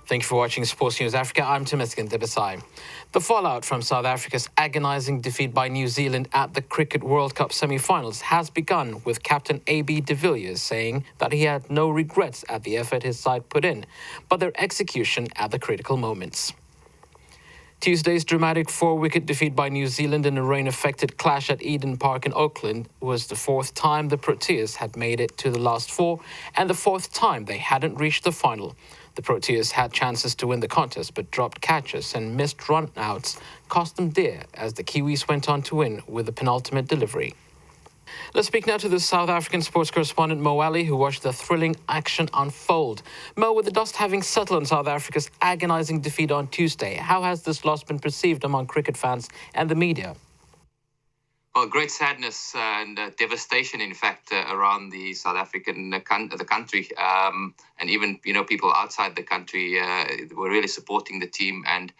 Thank you for watching Sports News Africa. I'm Timiskin Debesai. The fallout from South Africa's agonizing defeat by New Zealand at the Cricket World Cup semi-finals has begun, with captain AB de Villiers saying that he had no regrets at the effort his side put in, but their execution at the critical moments. Tuesday's dramatic four-wicket defeat by New Zealand in a rain-affected clash at Eden Park in Auckland was the fourth time the Proteas had made it to the last four and the fourth time they hadn't reached the final. The Proteas had chances to win the contest but dropped catches and missed run-outs cost them dear as the Kiwis went on to win with the penultimate delivery. Let's speak now to the South African sports correspondent Mo Allie, who watched the thrilling action unfold. Mo, with the dust having settled on South Africa's agonizing defeat on Tuesday, how has this loss been perceived among cricket fans and the media? Well, great sadness and devastation, in fact, around the South African the country, and even people outside the country were really supporting the team. And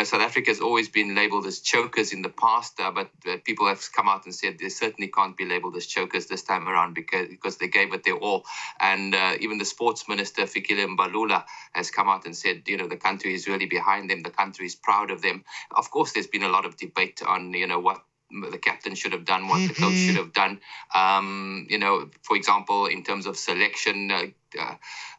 South Africa has always been labelled as chokers in the past, but people have come out and said they certainly can't be labelled as chokers this time around because they gave it their all. And even the sports minister Fikile Mbalula has come out and said the country is really behind them. The country is proud of them. Of course, there's been a lot of debate on what the captain should have done, what the coach should have done. For example, in terms of selection,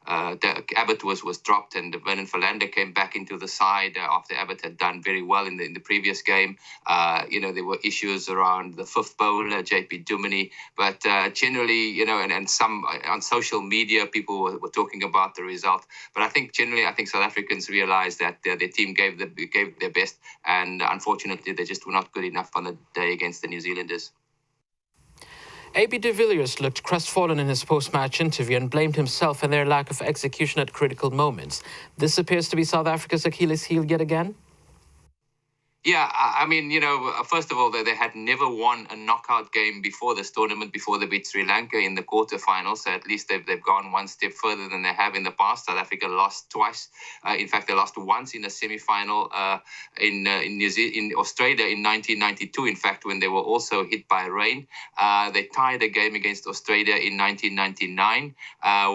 Abbott was dropped and Vernon Philander came back into the side after Abbott had done very well in the previous game. There were issues around the fifth bowler, JP Duminy, but generally, and some on social media, people were talking about the result. But I think South Africans realized that their team gave their best, and unfortunately, they just were not good enough on the day against the New Zealanders. AB de Villiers looked crestfallen in his post-match interview and blamed himself and their lack of execution at critical moments. This appears to be South Africa's Achilles heel yet again? Yeah, first of all, they had never won a knockout game before this tournament, before they beat Sri Lanka in the quarterfinals. So at least they've gone one step further than they have in the past. South Africa lost twice. In fact, they lost once in a semi-final in Australia in 1992, in fact, when they were also hit by rain. They tied a game against Australia in 1999,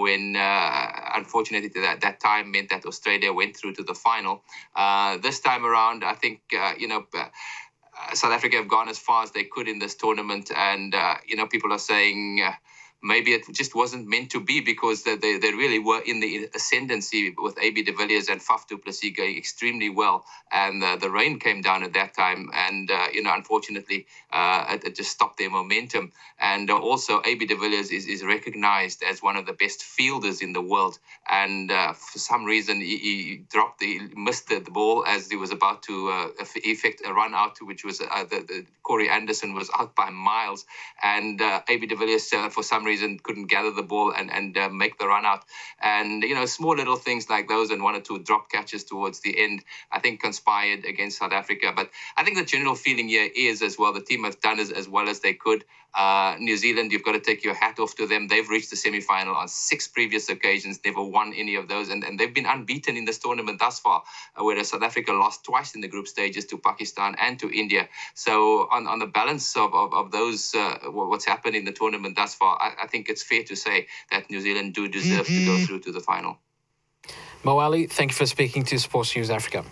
when unfortunately that time meant that Australia went through to the final. This time around, I think South Africa have gone as far as they could in this tournament, and people are saying maybe it just wasn't meant to be, because they really were in the ascendancy with AB de Villiers and Faf du Plessis going extremely well, and the rain came down at that time, and unfortunately it just stopped their momentum. And also AB de Villiers is recognized as one of the best fielders in the world, and for some reason he missed the ball as he was about to effect a run out, which was the Corey Anderson was out by miles, and AB de Villiers for some reason couldn't gather the ball and make the run out. And small little things like those and one or two drop catches towards the end, I think, conspired against South Africa. But I think the general feeling here is, as well, the team has done as well as they could. New Zealand, you've got to take your hat off to them. They've reached the semi-final on 6 previous occasions, never won any of those, and they've been unbeaten in this tournament thus far, whereas South Africa lost twice in the group stages to Pakistan and to India. So on the balance of those, what's happened in the tournament thus far, I think it's fair to say that New Zealand do deserve to go through to the final. Mo Allie, thank you for speaking to Sports News Africa.